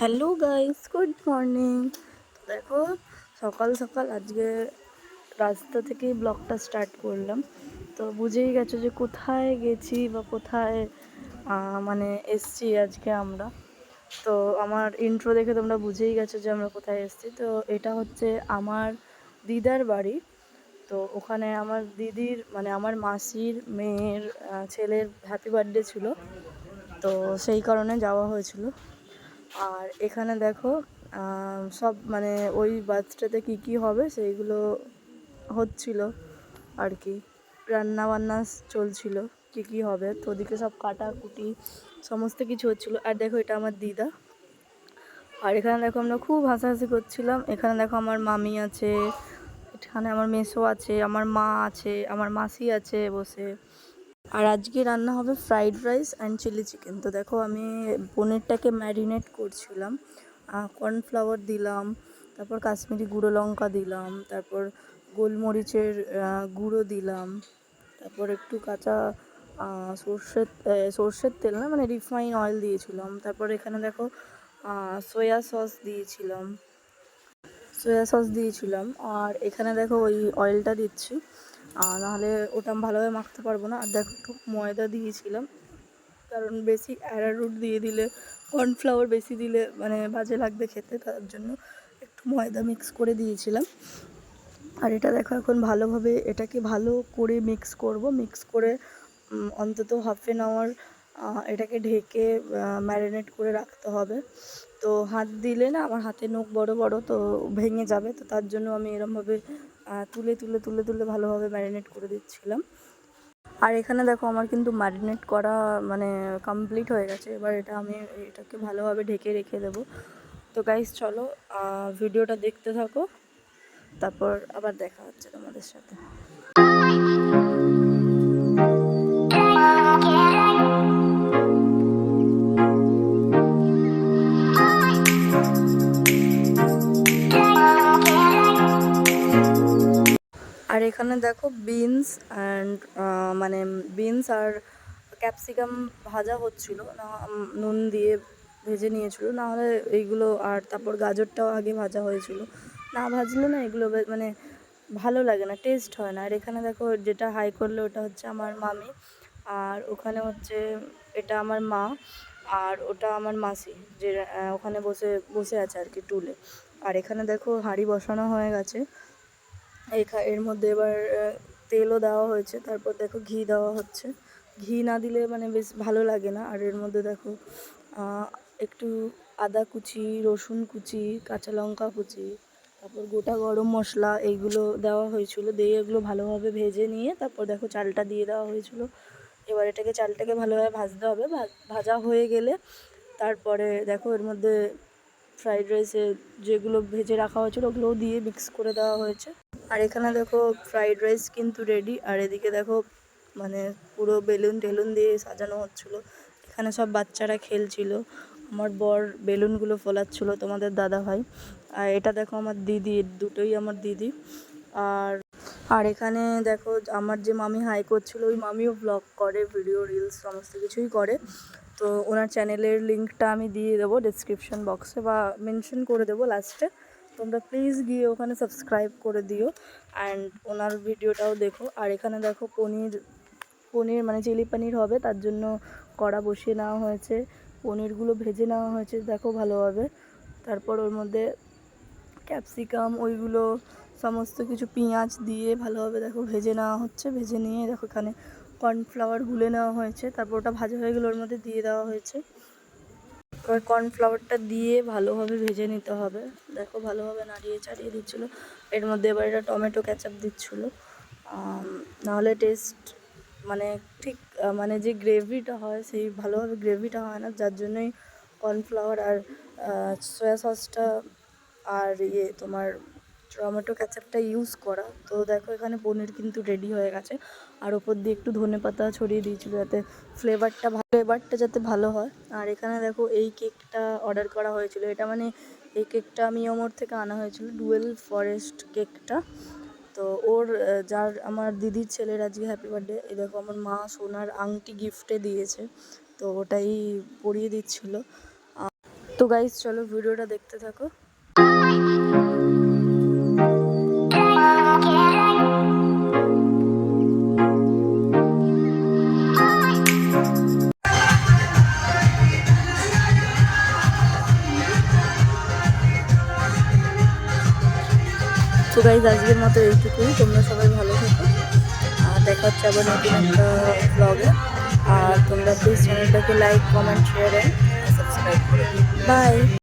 Hello guys, good morning. দেখো সকাল সকাল আজকে রাস্তা থেকেই ব্লগটা স্টার্ট করলাম। তো বুঝেই গেছো যে কোথায় গেছি বা কোথায় মানে এসছি আজকে আমরা। তো আমার ইন্ট্রো দেখে তোমরা বুঝেই গেছো যে আমরা কোথায় এসছি। তো এটা হচ্ছে আমার দিদার বাড়ি। তো ওখানে আমার দিদির মানে আমার মাসির মেয়ের ছেলের হ্যাপি বার্থডে ছিল, তো সেই কারণে যাওয়া হয়েছিল। আর এখানে দেখো সব মানে ওই বার্থডেতে কী হবে সেইগুলো হচ্ছিল আর কি, রান্না বান্না চলছিল কী হবে। তো ওদিকে সব কাটাকুটি সমস্ত কিছু হচ্ছিলো। আর দেখো এটা আমার দিদা। আর এখানে দেখো আমরা খুব হাসাহাসি করছিলাম। এখানে দেখো আমার মামি আছে, এখানে আমার মেসো আছে, আমার মা আছে, আমার মাসি আছে বসে। আর আজকে রান্না হবে fried rice and chilli chicken. তো দেখো আমি পনিরটাকে ম্যারিনেট করছিলাম, কর্নফ্লাওয়ার দিলাম, তারপর কাশ্মীরি গুঁড়ো লঙ্কা দিলাম, তারপর গোলমরিচের গুঁড়ো দিলাম, তারপর একটু কাঁচা সর্ষের তেল না মানে রিফাইন অয়েল দিয়েছিলাম। তারপর এখানে দেখো সয়া সস দিয়েছিলাম। আর এখানে দেখো ওই অয়েলটা দিচ্ছি, নাহলে ওটা ভালোভাবে মাখতে পারবো না। আর দেখো একটু ময়দা দিয়েছিলাম, কারণ বেশি অ্যারারুট দিয়ে দিলে, কর্নফ্লাওয়ার বেশি দিলে মানে বাজে লাগবে খেতে, তার জন্য একটু ময়দা মিক্স করে দিয়েছিলাম। আর এটা দেখো এখন ভালোভাবে এটাকে ভালো করে মিক্স করে অন্তত হাফ অ্যান আওয়ার এটাকে ঢেকে ম্যারিনেট করে রাখতে হবে। তো হাত দিলে না আমার হাতের নখ বড় বড়, তো ভেঙে যাবে। তো তার জন্য আমি এরমভাবে তুলে ভালোভাবে ম্যারিনেট করে দিচ্ছিলাম। আর এখানে দেখো আমার কিন্তু ম্যারিনেট করা মানে কমপ্লিট হয়ে গেছে। এবার আমি এটাকে ভালোভাবে ঢেকে রেখে দেবো। তো গাইস চলো ভিডিওটা দেখতে থাকো, তারপর আবার দেখা হচ্ছে তোমাদের সাথে। আর এখানে দেখো বিনস আর ক্যাপসিকাম ভাজা হচ্ছিল না, নুন দিয়ে ভেজে নিয়েছিল, নাহলে এইগুলো। আর তারপর গাজরটাও আগে ভাজা হয়েছিল, না ভাজলে না এগুলো মানে ভালো লাগে না, টেস্ট হয় না। আর এখানে দেখো যেটা হাই করলে ওটা হচ্ছে আমার মামি, আর ওখানে হচ্ছে এটা আমার মা, আর ওটা আমার মাসি, যে ওখানে বসে আছে আর কি টুলে। আর এখানে দেখো হাঁড়ি বসানো হয়ে গেছে, এর মধ্যে এবার তেলও দেওয়া হয়েছে, তারপর দেখো ঘি দেওয়া হচ্ছে। ঘি না দিলে মানে বেশ ভালো লাগে না। আর এর মধ্যে দেখো একটু আদা কুচি, রসুন কুচি, কাঁচা লঙ্কা কুচি, তারপর গোটা গরম মশলা এইগুলো দেওয়া হয়েছিল, দিয়ে এগুলো ভালোভাবে ভেজে নিয়ে তারপর দেখো চালটা দিয়ে দেওয়া হয়েছিল। এবার চালটাকে ভালোভাবে ভাজতে হবে। ভাজা হয়ে গেলে তারপরে দেখো এর মধ্যে ফ্রাইড রাইসে যেগুলো ভেজে রাখা হয়েছিল ওগুলোও দিয়ে মিক্স করে দেওয়া হয়েছে। আর এখানে দেখো ফ্রাইড রাইস কিন্তু রেডি। আর এদিকে দেখো মানে পুরো বেলুন টেলুন দিয়ে সাজানো হচ্ছিলো, এখানে সব বাচ্চারা খেলছিল, আমার বর বেলুনগুলো ফোলাচ্ছিলো, তোমাদের দাদা ভাই। আর এটা দেখো আমার দিদি, দুটোই আমার দিদি। আর এখানে দেখো আমার যে মামি হাই করছিল, ওই মামিও ব্লগ করে, ভিডিও রিলস সমস্ত কিছুই করে। তো ওনার চ্যানেলের লিঙ্কটা আমি দিয়ে দেবো ডিসক্রিপশন বক্সে বা মেনশন করে দেবো লাস্টে, তোমরা প্লিজ গিয়ে ওখানে সাবস্ক্রাইব করে দিও অ্যান্ড ওনার ভিডিওটাও দেখো। আর এখানে দেখো পনির মানে চিলি পনির হবে, তার জন্য কড়া বসিয়ে নেওয়া হয়েছে, পনিরগুলো ভেজে নেওয়া হয়েছে দেখো ভালোভাবে। তারপর ওর মধ্যে ক্যাপসিকাম ওইগুলো সমস্ত কিছু পেঁয়াজ দিয়ে ভালোভাবে দেখো ভেজে নেওয়া হচ্ছে। ভেজে নিয়ে দেখো এখানে কর্নফ্লাওয়ার গুলে নেওয়া হয়েছে, তারপর ওটা ভাজা হয়ে গেলে ওর মধ্যে দিয়ে দেওয়া হয়েছে। এবার কর্নফ্লাওয়ারটা দিয়ে ভালোভাবে ভেজে নিতে হবে, দেখো ভালোভাবে নাড়িয়ে চাড়িয়ে দিচ্ছিলো। এর মধ্যে এবার এটা টমেটো ক্যাচাপ দিচ্ছিলো, নাহলে টেস্ট মানে ঠিক মানে যে গ্রেভিটা হয় সেই ভালোভাবে গ্রেভিটা হয় না, যার জন্যই কর্নফ্লাওয়ার আর সয়া সসটা আর তোমার টমেটো ক্যাচাপটা ইউজ করা। তো দেখো এখানে পনির কিন্তু রেডি হয়ে গেছে। আর ওপর দিয়ে একটু ধনেপাতা ছড়িয়ে দিয়েছিল যাতে ফ্লেভারটা যাতে ভালো হয়। আর এখানে দেখো এই কেকটা অর্ডার করা হয়েছিল, এটা মানে এই কেকটা মিয়ামোর থেকে আনা হয়েছিল, ডুয়েল ফরেস্ট কেকটা। তো যার আমার দিদির ছেলের আজকে হ্যাপি বার্থডে, এই দেখো আমার মা সোনার আংটি গিফটে দিয়েছে, তো ওটাই পরিয়ে দিচ্ছিল। তো গাইস চলো ভিডিওটা দেখতে থাকো। তো গাইস আজকের মতো এইটুকুই, তোমরা সবাই ভালো থেকো আর দেখা হচ্ছে আবার নতুন একটা ব্লগে। আর তোমরা প্লিজ চ্যানেলটাকে like, comment, share and subscribe করো। বাই।